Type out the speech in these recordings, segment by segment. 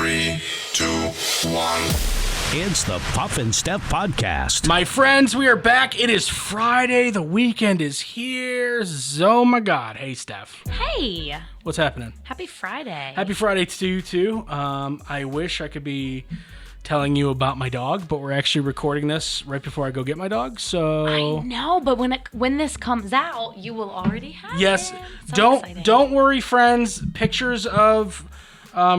3, 2, 1. It's the Puff and Steph podcast. My friends, we are back. It is Friday. The weekend is here. Oh my God. Hey, Steph. Hey. What's happening? Happy Friday. Happy Friday to you, too. I wish I could be telling you about my dog, but we're actually recording this right before I go get my dog, so... I know, but when this comes out, you will already have yes, it. So don't worry, friends. Pictures of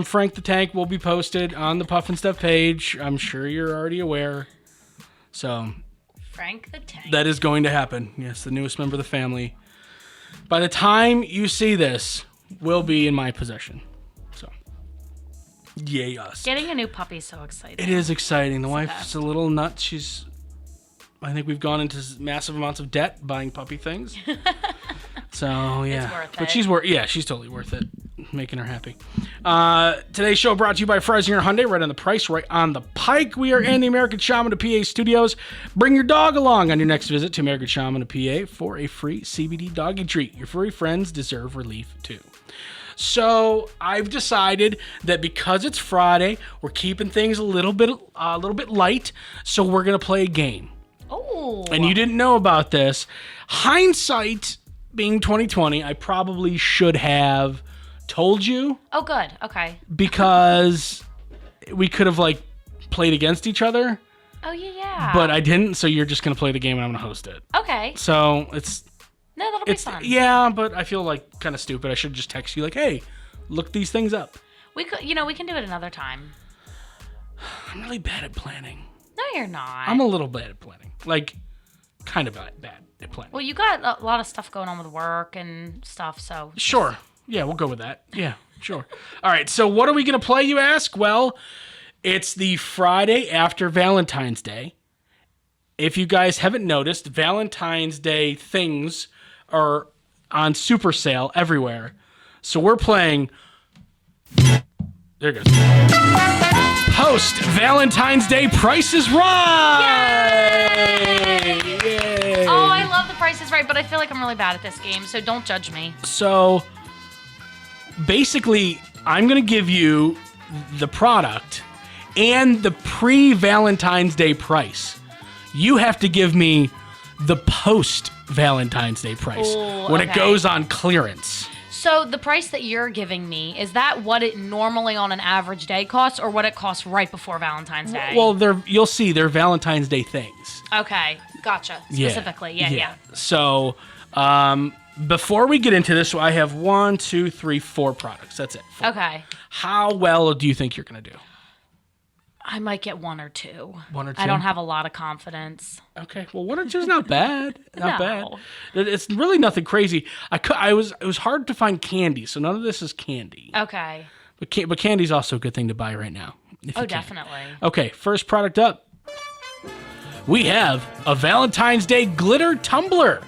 Frank the Tank will be posted on the Puff and Steph page. I'm sure you're already aware. So... Frank the Tank. That is going to happen. Yes, the newest member of the family. By the time you see this, will be in my possession. So, yay us. Getting a new puppy is so exciting. It is exciting. The wife's a little nuts. I think we've gone into massive amounts of debt buying puppy things. So, yeah. It's worth but it. she's totally worth it. Making her happy. Today's show brought to you by Fresnier Hyundai, right on the price, right on the pike. We are in the American Shaman of PA studios. Bring your dog along on your next visit to American Shaman of PA for a free CBD doggy treat. Your furry friends deserve relief too. So I've decided that because it's Friday, we're keeping things a little bit light. So we're gonna play a game. Oh. And you didn't know about this. Hindsight being 2020, I probably should have told you. Oh, good. Okay. Because we could have played against each other. Oh, yeah. But I didn't, so you're just gonna play the game and I'm gonna host it. Okay. So that'll be fun. Yeah, but I feel kind of stupid. I should just text you hey, look these things up. We could, we can do it another time. I'm really bad at planning. No, you're not. I'm a little bad at planning. Kind of bad at planning. Well, you got a lot of stuff going on with work and stuff, so. Sure. Yeah, we'll go with that. Yeah, sure. All right, so what are we going to play, you ask? Well, it's the Friday after Valentine's Day. If you guys haven't noticed, Valentine's Day things are on super sale everywhere. So we're playing... There it goes. Post Valentine's Day Price is Right! Yay! Oh, I love the Price is Right, but I feel like I'm really bad at this game, so don't judge me. So... basically, I'm going to give you the product and the pre-Valentine's Day price. You have to give me the post-Valentine's Day price when it goes on clearance. So the price that you're giving me, is that what it normally on an average day costs or what it costs right before Valentine's Day? Well, you'll see they're Valentine's Day things. Okay, gotcha. Specifically, yeah. So, before we get into this, I have 1, 2, 3, 4 products. That's it. 4. Okay. How well do you think you're going to do? I might get 1 or 2. 1 or 2? I don't have a lot of confidence. Okay. Well, 1 or 2 is not bad. Not bad. No. It's really nothing crazy. It was hard to find candy, so none of this is candy. Okay. But candy's also a good thing to buy right now. Oh, definitely. Okay, first product up. We have a Valentine's Day glitter tumbler.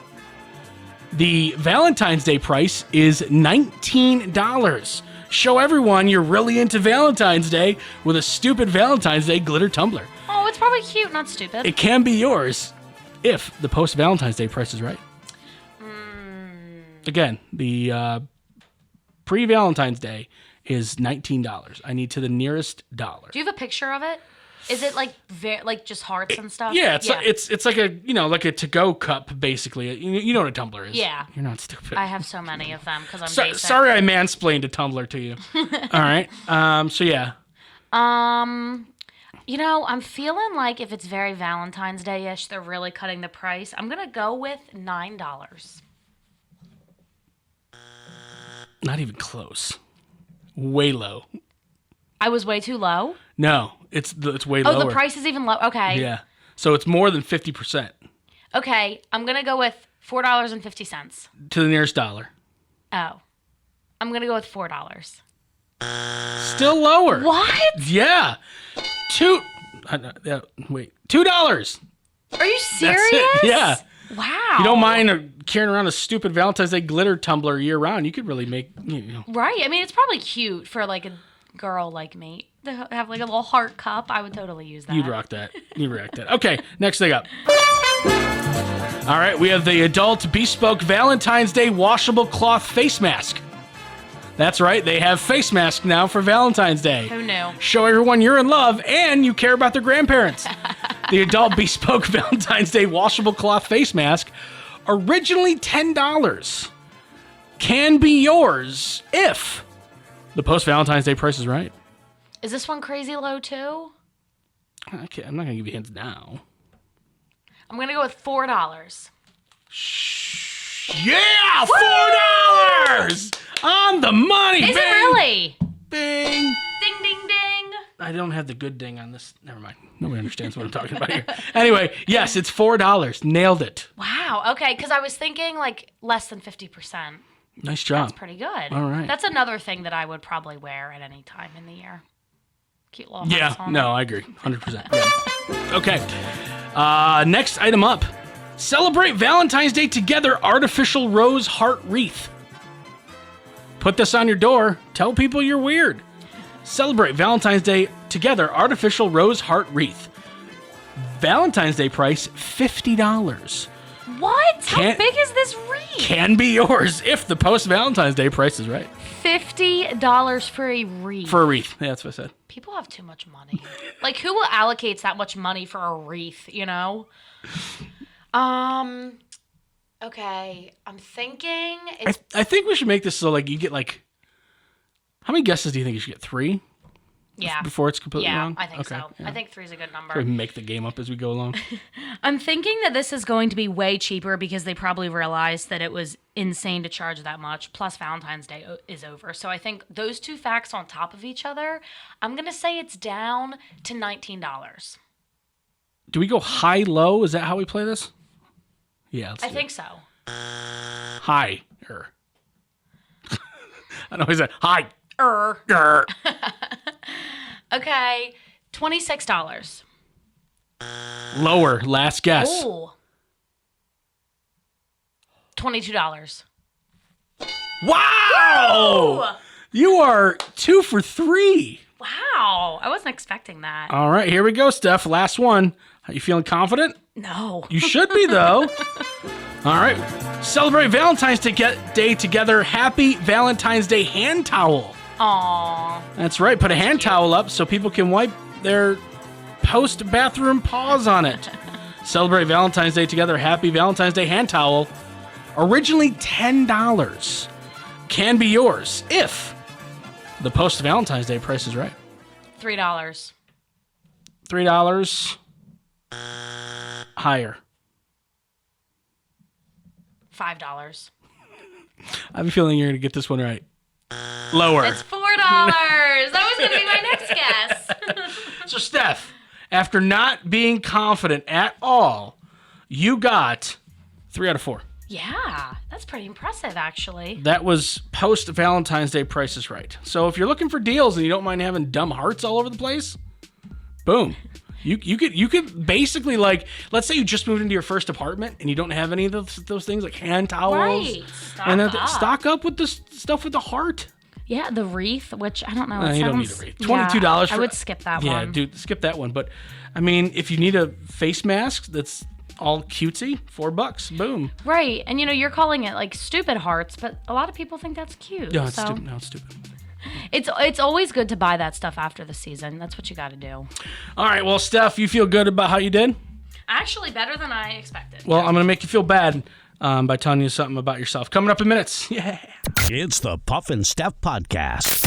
The Valentine's Day price is $19. Show everyone you're really into Valentine's Day with a stupid Valentine's Day glitter tumbler. Oh, it's probably cute, not stupid. It can be yours if the post-Valentine's Day price is right. Again, the pre-Valentine's Day is $19. I need to the nearest dollar. Do you have a picture of it? Is it just hearts and stuff? Yeah, it's like a to-go cup basically. You know what a tumbler is. Yeah. You're not stupid. I have so many of them because I'm basic. Sorry I mansplained a tumbler to you. All right. So yeah. I'm feeling like if it's very Valentine's Day-ish, they're really cutting the price. I'm gonna go with $9. Not even close. Way low. I was way too low? No, it's way lower. Oh, the price is even low. Okay. Yeah. So it's more than 50%. Okay, I'm going to go with $4.50. To the nearest dollar. Oh. I'm going to go with $4. Still lower. What? Yeah. Wait. $2. Are you serious? That's it. Yeah. Wow. You don't mind carrying around a stupid Valentine's Day glitter tumbler year round. You could really make, Right. I mean, it's probably cute for a girl like me to have a little heart cup. I would totally use that. You'd rock that. Okay, next thing up. All right, we have the adult Bespoke Valentine's Day washable cloth face mask. That's right. They have face masks now for Valentine's Day. Who knew? Show everyone you're in love and you care about their grandparents. The adult Bespoke Valentine's Day washable cloth face mask, originally $10, can be yours if the post-Valentine's Day price is right. Is this one crazy low too? I'm not going to give you hints now. I'm going to go with $4. Yeah! $4! On the money, Is bing! it really? Bing! Ding, ding, ding. I don't have the good ding on this. Never mind. Nobody understands what I'm talking about here. Anyway, yes, it's $4. Nailed it. Wow. Okay, because I was thinking like less than 50%. Nice job. That's pretty good. All right. That's another thing that I would probably wear at any time in the year. Cute little Yeah, hearts on no, it. I agree. 100%. Yeah. Okay. Next item up. Celebrate Valentine's Day together, artificial rose heart wreath. Put this on your door. Tell people you're weird. Celebrate Valentine's Day together, artificial rose heart wreath. Valentine's Day price, $50. What? How Can't- big is this wreath? Can be yours if the post-Valentine's Day price is right. $50 for a wreath. For a wreath. Yeah, that's what I said. People have too much money. Like, who allocates that much money for a wreath, you know? Okay, I'm thinking it's I think we should make this so, like, you get, like... How many guesses do you think you should get? 3? yeah. Before it's completely Yeah, wrong? I think Okay, so. yeah. I think 3 is a good number. We make the game up as we go along. I'm thinking that this is going to be way cheaper because they probably realized that it was insane to charge that much. Plus, Valentine's Day is over. So I think those two facts on top of each other, I'm going to say it's down to $19. Do we go high-low? Is that how we play this? Yeah, let's I do think so. higher. I know he said high. Okay, $26. Lower. Last guess. Ooh. $22. Wow! You are 2 for 3. Wow, I wasn't expecting that. All right, here we go, Steph. Last one. Are you feeling confident? No. You should be, though. All right. Celebrate Valentine's Day together. Happy Valentine's Day hand towel. Aww. That's right. Put a hand towel up so people can wipe their post-bathroom paws on it. Celebrate Valentine's Day together. Happy Valentine's Day hand towel. Originally $10. Can be yours if the post-Valentine's Day price is right. $3. $3. Higher. $5. I have a feeling you're going to get this one right. Lower. It's $4. That was going to be my next guess. So, Steph, after not being confident at all, you got 3 out of 4. Yeah, that's pretty impressive, actually. That was post-Valentine's Day prices right. So if you're looking for deals and you don't mind having dumb hearts all over the place, boom. You could basically, like, let's say you just moved into your first apartment and you don't have any of those things like hand towels. Right. Stock up with the stuff with the heart. Yeah, the wreath, which I don't know. It You don't need sounds- a wreath. yeah, $22 for... I would skip that Yeah, one. dude, skip that one. But, I mean, if you need a face mask that's all cutesy, $4. Boom. Right, and you're calling it like stupid hearts, but a lot of people think that's cute. No, it's so stupid. No, it's stupid. It's always good to buy that stuff after the season. That's what you got to do. All right, well, Steph, you feel good about how you did? Actually, better than I expected. Well, I'm going to make you feel bad by telling you something about yourself. Coming up in minutes. Yeah. It's the Puff and Steph Podcast.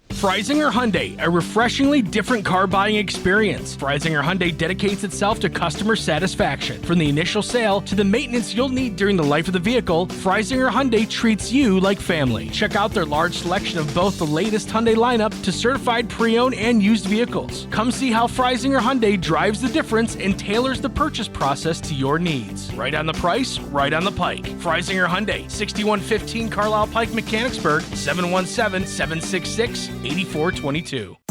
Freisinger Hyundai, a refreshingly different car buying experience. Freisinger Hyundai dedicates itself to customer satisfaction. From the initial sale to the maintenance you'll need during the life of the vehicle, Freisinger Hyundai treats you like family. Check out their large selection of both the latest Hyundai lineup to certified pre-owned and used vehicles. Come see how Freisinger Hyundai drives the difference and tailors the purchase process to your needs. Right on the price, right on the pike. Freisinger Hyundai, 6115 Carlisle Pike, Mechanicsburg, 717-766-8422.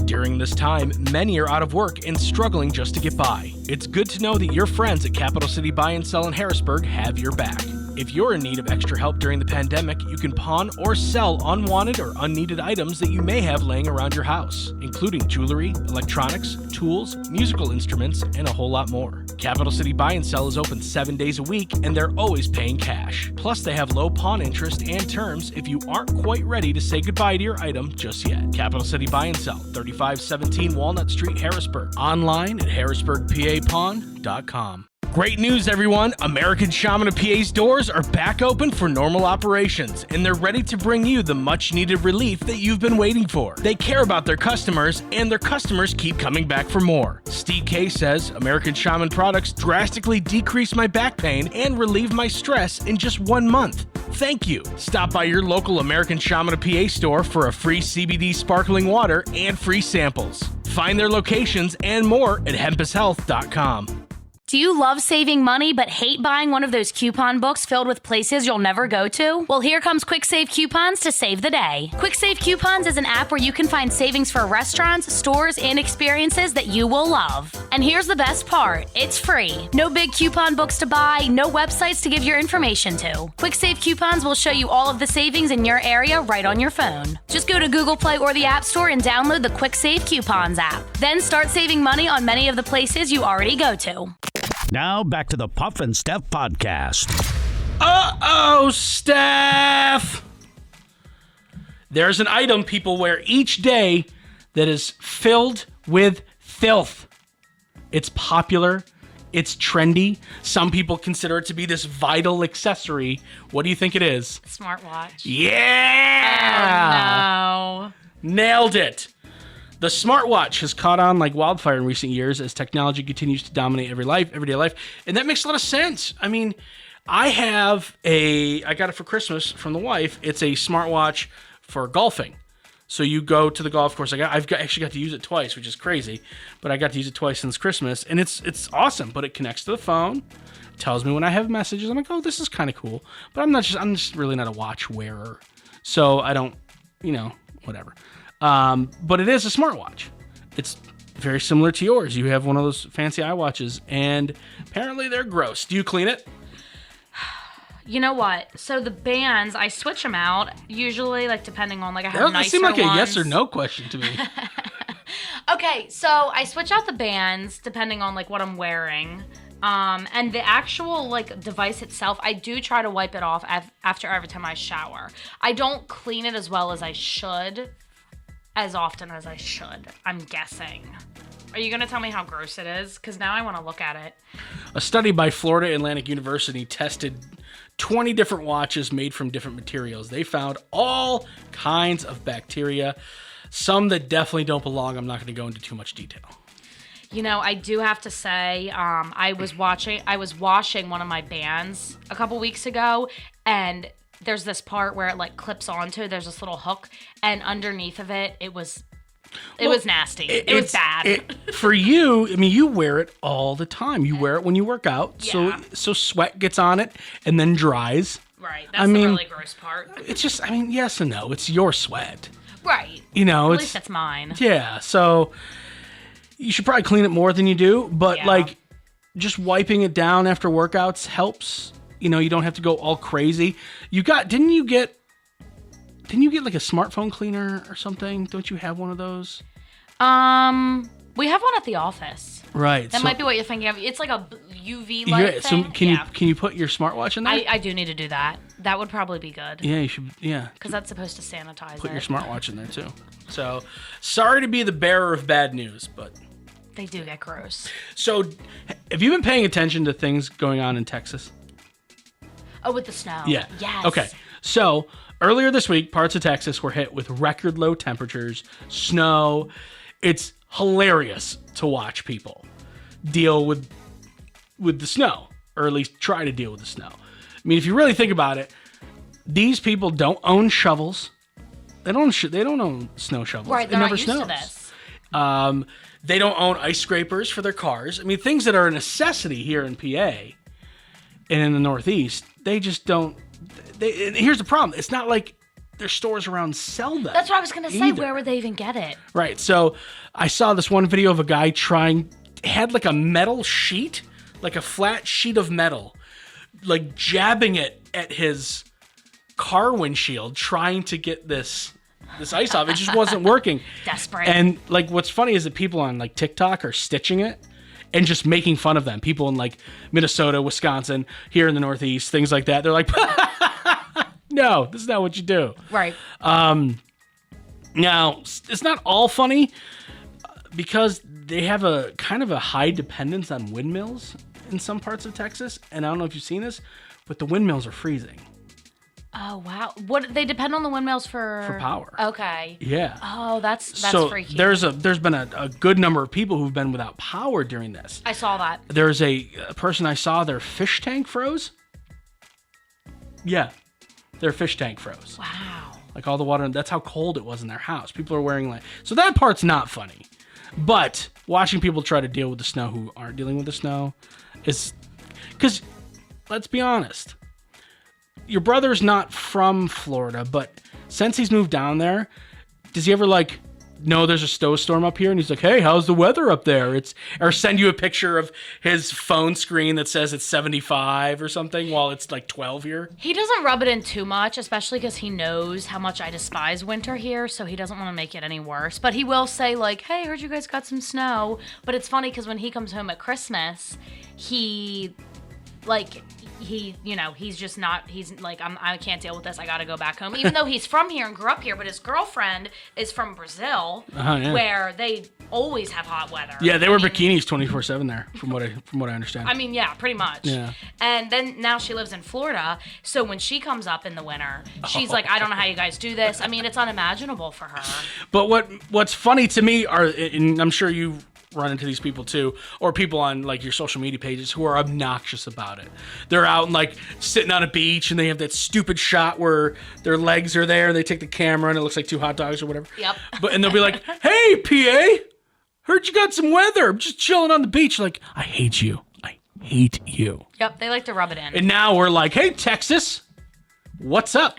During this time, many are out of work and struggling just to get by. It's good to know that your friends at Capital City Buy and Sell in Harrisburg have your back. If you're in need of extra help during the pandemic, you can pawn or sell unwanted or unneeded items that you may have laying around your house, including jewelry, electronics, tools, musical instruments, and a whole lot more. Capital City Buy and Sell is open 7 days a week, and they're always paying cash. Plus, they have low pawn interest and terms if you aren't quite ready to say goodbye to your item just yet. Capital City Buy and Sell, 3517 Walnut Street, Harrisburg. Online at harrisburgpapawn.com. Great news, everyone! American Shaman of PA's doors are back open for normal operations, and they're ready to bring you the much-needed relief that you've been waiting for. They care about their customers, and their customers keep coming back for more. Steve K says, American Shaman products drastically decrease my back pain and relieve my stress in just 1 month. Thank you. Stop by your local American Shaman of PA store for a free CBD sparkling water and free samples. Find their locations and more at hempushealth.com. Do you love saving money but hate buying one of those coupon books filled with places you'll never go to? Well, here comes Quick Save Coupons to save the day. Quick Save Coupons is an app where you can find savings for restaurants, stores, and experiences that you will love. And here's the best part. It's free. No big coupon books to buy, no websites to give your information to. Quick Save Coupons will show you all of the savings in your area right on your phone. Just go to Google Play or the App Store and download the Quick Save Coupons app. Then start saving money on many of the places you already go to. Now back to the Puff and Steph podcast. Uh-oh, Steph! There's an item people wear each day that is filled with filth. It's popular. It's trendy. Some people consider it to be this vital accessory. What do you think it is? Smartwatch. Yeah! Oh, no. Nailed it. The smartwatch has caught on like wildfire in recent years as technology continues to dominate everyday life, and that makes a lot of sense. I mean, I got it for Christmas from the wife. It's a smartwatch for golfing. So you go to the golf course. I've actually got to use it twice, which is crazy, but I got to use it twice since Christmas, and it's awesome. But it connects to the phone, tells me when I have messages. I'm like, oh, this is kind of cool. But I'm just really not a watch wearer, so I don't, whatever. But it is a smartwatch. It's very similar to yours. You have one of those fancy iWatches, and apparently they're gross. Do you clean it? You know what? So the bands, I switch them out. Usually, depending on, I have nicer ones. That seemed like a yes or no question to me. Okay, so I switch out the bands depending on, what I'm wearing. And the actual, device itself, I do try to wipe it off after every time I shower. I don't clean it as well as I should. As often as I should, I'm guessing. Are you going to tell me how gross it is? Because now I want to look at it. A study by Florida Atlantic University tested 20 different watches made from different materials. They found all kinds of bacteria, some that definitely don't belong. I'm not going to go into too much detail. I do have to say, I was washing one of my bands a couple weeks ago, and there's this part where it clips onto. There's this little hook, and underneath of it, it was nasty. It was bad. For you, you wear it all the time. You wear it when you work out, yeah. so sweat gets on it and then dries. Right. That's the really gross part. It's just, yes and no. It's your sweat. Right. At least that's mine. Yeah. So you should probably clean it more than you do, but just wiping it down after workouts helps. You don't have to go all crazy. Didn't you get a smartphone cleaner or something? Don't you have one of those? We have one at the office. Right. That might be what you're thinking of. It's like a UV light thing. So can you put your smartwatch in there? I do need to do that. That would probably be good. Yeah, you should. Yeah. Because that's supposed to sanitize Put your smartwatch in there too. So, sorry to be the bearer of bad news, but they do get gross. So, have you been paying attention to things going on in Texas? Oh, with the snow. Yeah. Yes. Okay. So, earlier this week, parts of Texas were hit with record low temperatures, snow. It's hilarious to watch people deal with the snow, or at least try to deal with the snow. If you really think about it, these people don't own shovels. They don't own snow shovels. Right, they're it never not used snows. to this. They don't own ice scrapers for their cars. Things that are a necessity here in PA and in the Northeast, they just don't. And here's the problem. It's not like there's stores around sell them. That's what I was going to say. Where would they even get it? Right. So I saw this one video of a guy had a metal sheet, like a flat sheet of metal, like jabbing it at his car windshield, trying to get this ice off. It just wasn't working. Desperate. And like, what's funny is that people on like TikTok are stitching it and just making fun of them. People in like Minnesota, Wisconsin, here in the Northeast, things like that. They're like, no, this is not what you do. Right. Now, it's not all funny because they have a kind of a high dependence on windmills in some parts of Texas. And I don't know if you've seen this, but the windmills are freezing. Oh, wow. What, they depend on the windmills for power. Okay. Yeah. Oh, that's so freaky. there's been a good number of people who've been without power during this. I saw that. There's a person I saw, their fish tank froze. Yeah. Their fish tank froze. Wow. Like all the water, that's how cold it was in their house. People are wearing like, so that part's not funny. But watching people try to deal with the snow who aren't dealing with the snow is, because let's be honest, your brother's not from Florida, but since he's moved down there, does he ever like know there's a snowstorm up here? And he's like, hey, how's the weather up there? Or send you a picture of his phone screen that says it's 75 or something while it's like 12 here. He doesn't rub it in too much, especially because he knows how much I despise winter here, so he doesn't want to make it any worse. But he will say like, hey, heard you guys got some snow. But it's funny because when he comes home at Christmas, he's just not, he's like, I can't deal with this. I got to go back home. Even though he's from here and grew up here, but his girlfriend is from Brazil, where they always have hot weather. Yeah, they wear bikinis 24/7 there, from what I understand. I mean, yeah, pretty much. Yeah. And then now she lives in Florida, so when she comes up in the winter, she's like, I don't know how you guys do this. I mean, it's unimaginable for her. But what's funny to me are, and I'm sure you run into these people too, or people on like your social media pages who are obnoxious about it. They're out and like sitting on a beach and they have that stupid shot where their legs are there and they take the camera and it looks like two hot dogs or whatever. Yep. And they'll be like, hey, PA, heard you got some weather. I'm just chilling on the beach. Like, I hate you. I hate you. Yep, they like to rub it in. And now we're like, hey, Texas, what's up?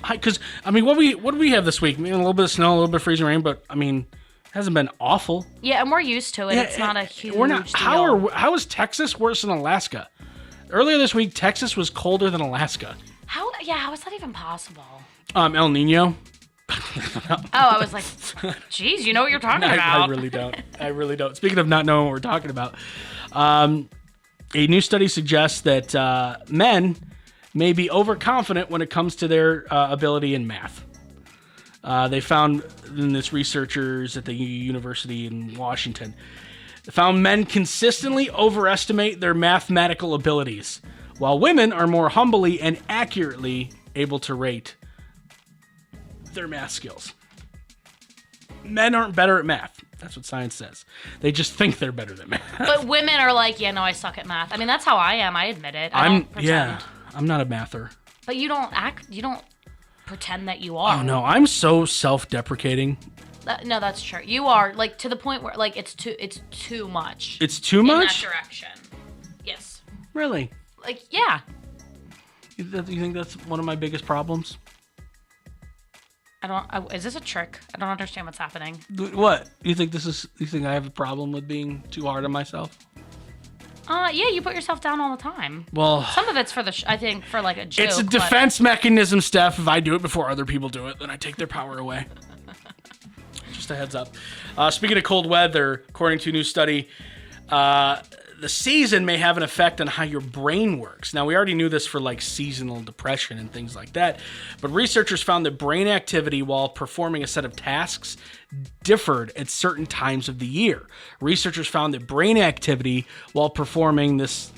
Because, I mean, what do we have this week? I mean, a little bit of snow, a little bit of freezing rain, but I mean, hasn't been awful. Yeah, and we're used to it. It's not a huge deal. How is Texas worse than Alaska? Earlier this week, Texas was colder than Alaska. How is that even possible? El Nino. I was like, geez, you know what you're talking about. I really don't. Speaking of not knowing what we're talking about, a new study suggests that men may be overconfident when it comes to their ability in math. They found in this researchers at the University in Washington, they found men consistently overestimate their mathematical abilities, while women are more humbly and accurately able to rate their math skills. Men aren't better at math. That's what science says. They just think they're better than math. But women are like, yeah, no, I suck at math. I mean, that's how I am. I admit it. I don't pretend. I'm not a mather. But you don't pretend that you are. Oh no, I'm so self-deprecating. No, that's true. You are, like, to the point where like it's too much. It's too much? In that direction. Yes. Really? Like, yeah. You think that's one of my biggest problems? Is this a trick? I don't understand what's happening. What? You think I have a problem with being too hard on myself? Yeah, you put yourself down all the time. Well, some of it's for I think for like a joke. It's a defense mechanism, Steph. If I do it before other people do it, then I take their power away. Just a heads up. Speaking of cold weather, according to a new study, the season may have an effect on how your brain works. Now, we already knew this for like seasonal depression and things like that, but researchers found that brain activity while performing a set of tasks differed at certain times of the year. Researchers found that brain activity while performing this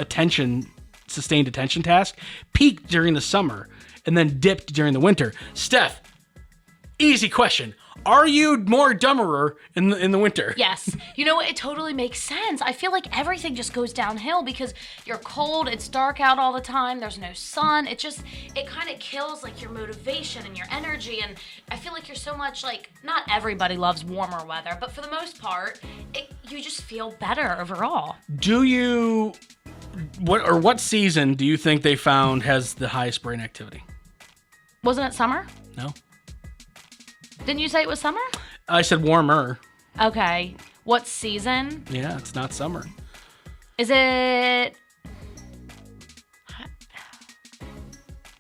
sustained attention task peaked during the summer and then dipped during the winter. Steph, easy question. Are you more dumberer in the winter? Yes. You know what? It totally makes sense. I feel like everything just goes downhill because you're cold, it's dark out all the time, there's no sun. It kind of kills like your motivation and your energy, and I feel like you're so much like, not everybody loves warmer weather, but for the most part, you just feel better overall. What season do you think they found has the highest brain activity? Wasn't it summer? No. Didn't you say it was summer? I said warmer. Okay. What season? Yeah, it's not summer. Is it...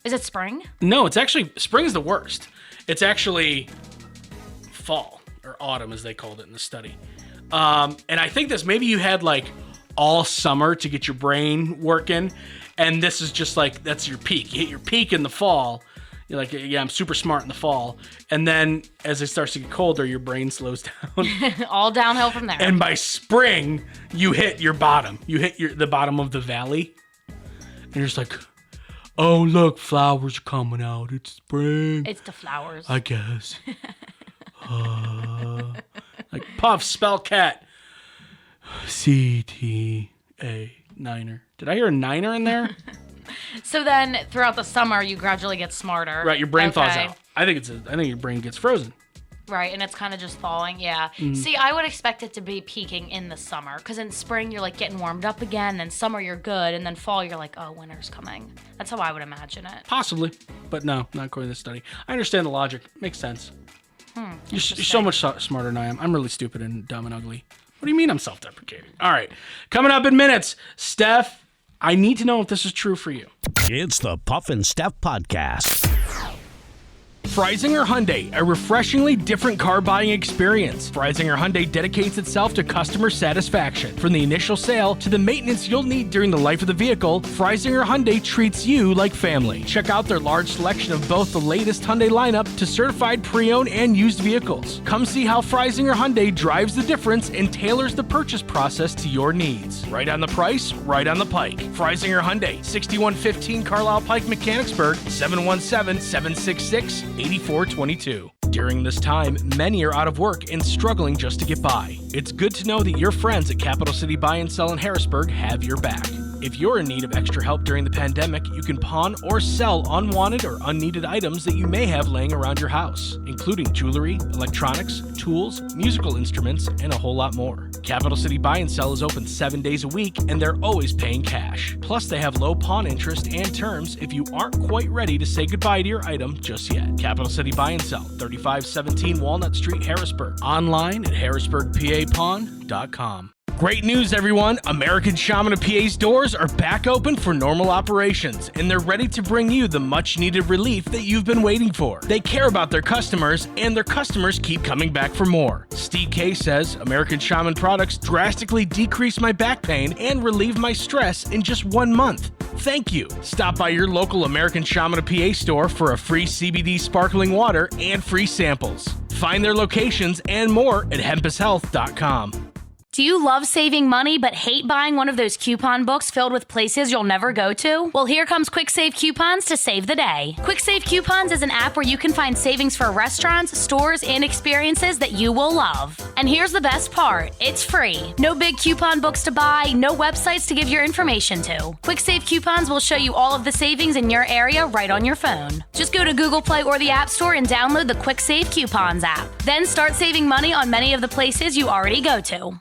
Is it spring? No, it's actually, spring's the worst. It's actually fall or autumn, as they called it in the study. And I think maybe you had like all summer to get your brain working. And this is just like, that's your peak. You hit your peak in the fall. You're like, yeah, I'm super smart in the fall. And then as it starts to get colder, your brain slows down. All downhill from there. And by spring, you hit your bottom. You hit the bottom of the valley. And you're just like, oh, look, flowers are coming out. It's spring. It's the flowers. I guess. Like Puff, spell cat. CTA, niner. Did I hear a niner in there? So then throughout the summer, you gradually get smarter. Right, your brain thaws out. I think your brain gets frozen. Right, and it's kind of just thawing, yeah. Mm-hmm. See, I would expect it to be peaking in the summer, because in spring, you're like getting warmed up again, then summer, you're good, and then fall, you're like, oh, winter's coming. That's how I would imagine it. Possibly, but no, not according to this study. I understand the logic. Makes sense. You're so much smarter than I am. I'm really stupid and dumb and ugly. What do you mean I'm self-deprecating? All right, coming up in minutes, Steph, I need to know if this is true for you. It's the Puff and Steph Podcast. Freisinger Hyundai, a refreshingly different car buying experience. Freisinger Hyundai dedicates itself to customer satisfaction. From the initial sale to the maintenance you'll need during the life of the vehicle, Freisinger Hyundai treats you like family. Check out their large selection of both the latest Hyundai lineup to certified pre-owned and used vehicles. Come see how Freisinger Hyundai drives the difference and tailors the purchase process to your needs. Right on the price, right on the pike. Freisinger Hyundai, 6115 Carlisle Pike, Mechanicsburg, 717-766-8422. During this time, many are out of work and struggling just to get by. It's good to know that your friends at Capital City Buy and Sell in Harrisburg have your back. If you're in need of extra help during the pandemic, you can pawn or sell unwanted or unneeded items that you may have laying around your house, including jewelry, electronics, tools, musical instruments, and a whole lot more. Capital City Buy and Sell is open 7 days a week, and they're always paying cash. Plus, they have low pawn interest and terms if you aren't quite ready to say goodbye to your item just yet. Capital City Buy and Sell, 3517 Walnut Street, Harrisburg. Online at harrisburgpapawn.com. Great news, everyone! American Shaman of PA's doors are back open for normal operations, and they're ready to bring you the much-needed relief that you've been waiting for. They care about their customers, and their customers keep coming back for more. Steve K says, American Shaman products drastically decrease my back pain and relieve my stress in just 1 month. Thank you. Stop by your local American Shaman of PA store for a free CBD sparkling water and free samples. Find their locations and more at hempushealth.com. Do you love saving money but hate buying one of those coupon books filled with places you'll never go to? Well, here comes Quick Save Coupons to save the day. Quick Save Coupons is an app where you can find savings for restaurants, stores, and experiences that you will love. And here's the best part. It's free. No big coupon books to buy, no websites to give your information to. Quick Save Coupons will show you all of the savings in your area right on your phone. Just go to Google Play or the App Store and download the Quick Save Coupons app. Then start saving money on many of the places you already go to.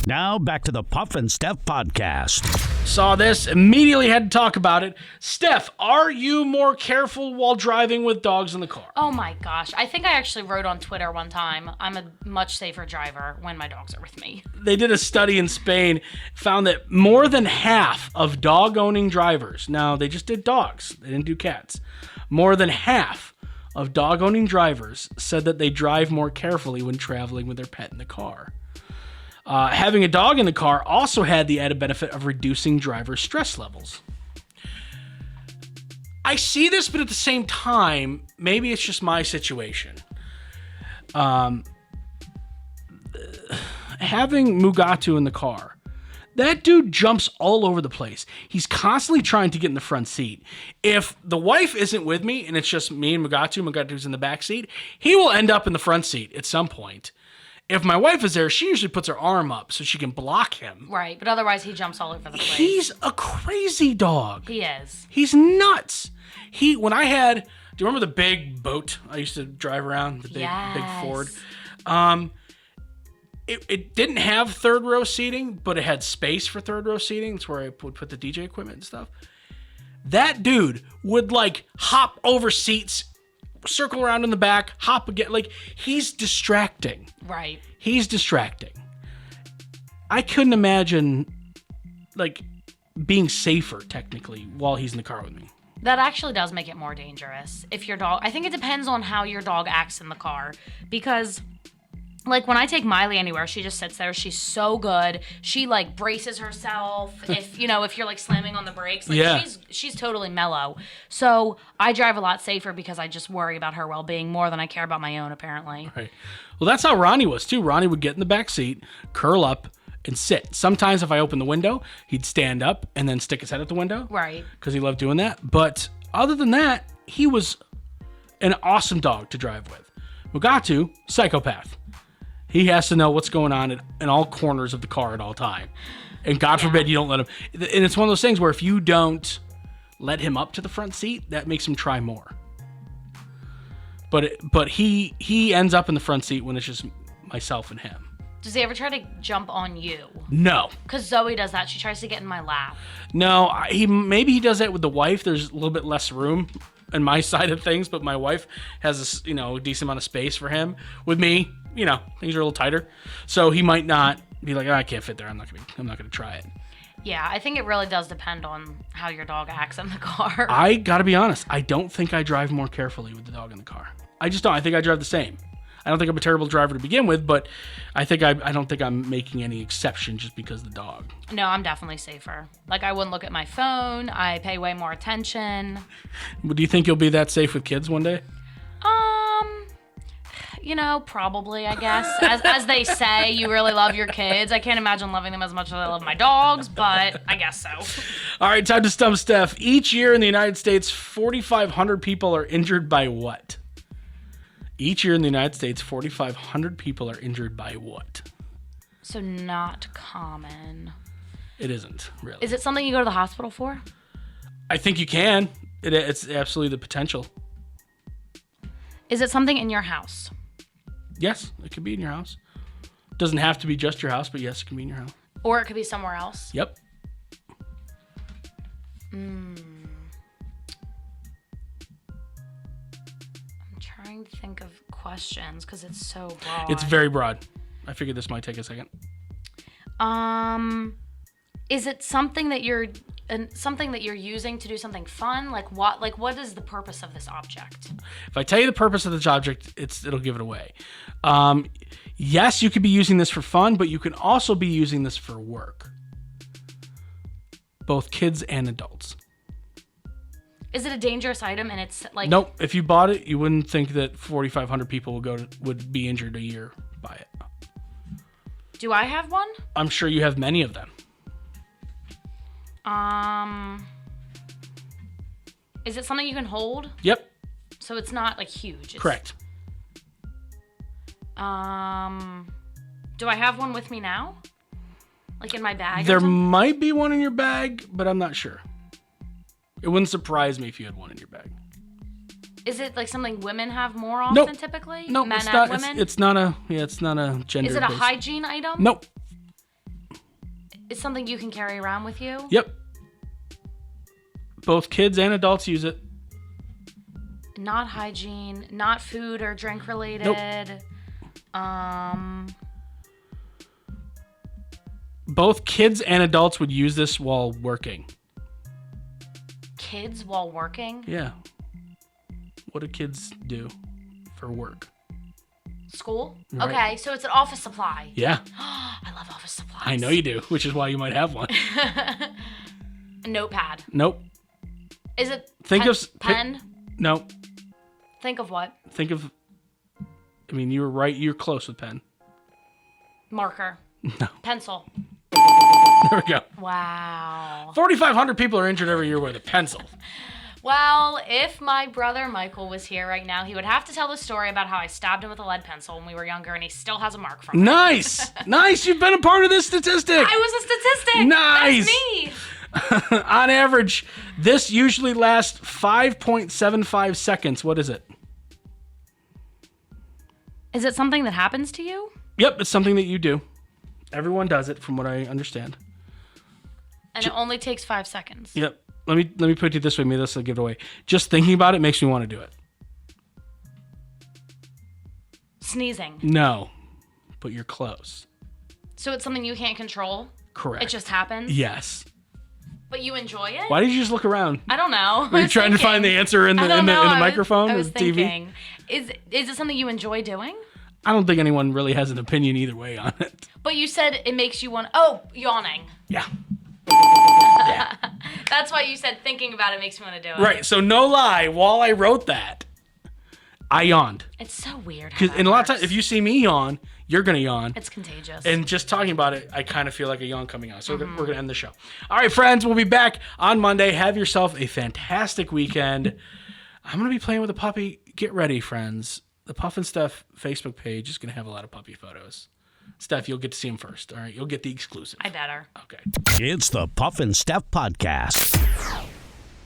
Now back to the Puff and Steph Podcast. Saw this, immediately had to talk about it. Steph, are you more careful while driving with dogs in the car? Oh my gosh. I think I actually wrote on Twitter one time, I'm a much safer driver when my dogs are with me. They did a study in Spain, found that more than half of dog-owning drivers, now they just did dogs, they didn't do cats, more than half of dog-owning drivers said that they drive more carefully when traveling with their pet in the car. Having a dog in the car also had the added benefit of reducing driver stress levels. I see this, but at the same time, maybe it's just my situation. Having Mugatu in the car, that dude jumps all over the place. He's constantly trying to get in the front seat. If the wife isn't with me and it's just me and Mugatu's in the back seat, he will end up in the front seat at some point. If my wife is there, she usually puts her arm up so she can block him. Right, but otherwise he jumps all over the place. He's a crazy dog. He is. He's nuts. Do you remember the big boat I used to drive around? The big Ford? It didn't have third row seating, but it had space for third row seating. It's where I would put the DJ equipment and stuff. That dude would hop over seats, circle around in the back, hop again. He's distracting. Right. He's distracting. I couldn't imagine being safer technically while he's in the car with me. That actually does make it more dangerous. If your dog, I think it depends on how your dog acts in the car. Because, like, when I take Miley anywhere, she just sits there. She's so good. She, like, braces herself. If you're, like, slamming on the brakes. Like, she's totally mellow. So I drive a lot safer because I just worry about her well-being more than I care about my own, apparently. Right. Well, that's how Ronnie was, too. Ronnie would get in the back seat, curl up, and sit. Sometimes if I open the window, he'd stand up and then stick his head out the window. Right. Because he loved doing that. But other than that, he was an awesome dog to drive with. Mugatu, psychopath. He has to know what's going on in all corners of the car at all time. And God forbid you don't let him. And it's one of those things where if you don't let him up to the front seat, that makes him try more. But he ends up in the front seat when it's just myself and him. Does he ever try to jump on you? No. Because Zoe does that. She tries to get in my lap. No, maybe he does that with the wife. There's a little bit less room on my side of things, but my wife has a decent amount of space for him. With me, things are a little tighter, so he might not be like, I can't fit there. I'm not gonna try it. Yeah, I think it really does depend on how your dog acts in the car. I gotta be honest. I don't think I drive more carefully with the dog in the car. I just don't. I think I drive the same. I don't think I'm a terrible driver to begin with, but I don't think I'm making any exception just because of the dog. No, I'm definitely safer. Like, I wouldn't look at my phone. I pay way more attention. Do you think you'll be that safe with kids one day? Probably, I guess. As they say, you really love your kids. I can't imagine loving them as much as I love my dogs, but I guess so. All right, time to stump Steph. Each year in the United States, 4,500 people are injured by what? Each year in the United States, 4,500 people are injured by what? So not common. It isn't, really. Is it something you go to the hospital for? I think you can. It's absolutely the potential. Is it something in your house? Yes, it could be in your house. Doesn't have to be just your house, but yes, it can be in your house. Or it could be somewhere else? Yep. I'm trying to think of questions because it's so broad. It's very broad. I figured this might take a second. Is it something that you're using to do something fun? Like what is the purpose of this object? If I tell you the purpose of this object, it'll give it away. Yes, you could be using this for fun, but you can also be using this for work. Both kids and adults. Is it a dangerous item and it's like... Nope. If you bought it, you wouldn't think that 4,500 people would be injured a year by it. Do I have one? I'm sure you have many of them. Is it something you can hold? Yep. So it's not like huge. Correct. Do I have one with me now? Like in my bag? There might be one in your bag, but I'm not sure. It wouldn't surprise me if you had one in your bag. Is it like something women have more often typically? No, Men it's and not. women? It's not a gender. Is it a hygiene item? Nope. It's something you can carry around with you? Yep. Both kids and adults use it. Not hygiene, not food or drink related. Nope. Both kids and adults would use this while working. Kids while working? Yeah. What do kids do for work? School? Right. Okay, so it's an office supply. Yeah. I love office supplies. I know you do, which is why you might have one. A notepad. Nope. Is it pen? No. Think of what? You were right. You're close with pen. Marker. No. Pencil. There we go. Wow. 4,500 people are injured every year with a pencil. Well, if my brother Michael was here right now, he would have to tell the story about how I stabbed him with a lead pencil when we were younger, and he still has a mark from it. Nice. Nice. You've been a part of this statistic. I was a statistic. Nice. That's me. On average, this usually lasts 5.75 seconds. What is it? Is it something that happens to you? Yep, it's something that you do. Everyone does it, from what I understand. And it only takes 5 seconds. Yep. Let me put it this way. Maybe this will give it away. Just thinking about it makes me want to do it. Sneezing. No, but you're close. So it's something you can't control? Correct. It just happens? Yes. But you enjoy it? Why did you just look around? I don't know. Were you trying to find the answer in the microphone I or was the TV? thinking, is it something you enjoy doing? I don't think anyone really has an opinion either way on it. But you said it makes you want. Oh, yawning. Yeah. That's why you said thinking about it makes me want to do it. Right. So no lie, while I wrote that, I yawned. It's so weird. Because in a lot of times, if you see me yawn, you're gonna yawn. It's contagious. And just talking about it, I kind of feel like a yawn coming out. So we're going to end the show. All right, friends, we'll be back on Monday. Have yourself a fantastic weekend. I'm going to be playing with a puppy. Get ready, friends. The Puff and Steph Facebook page is going to have a lot of puppy photos. Steph, you'll get to see them first. All right, you'll get the exclusive. I better. Okay. It's the Puff and Steph Podcast.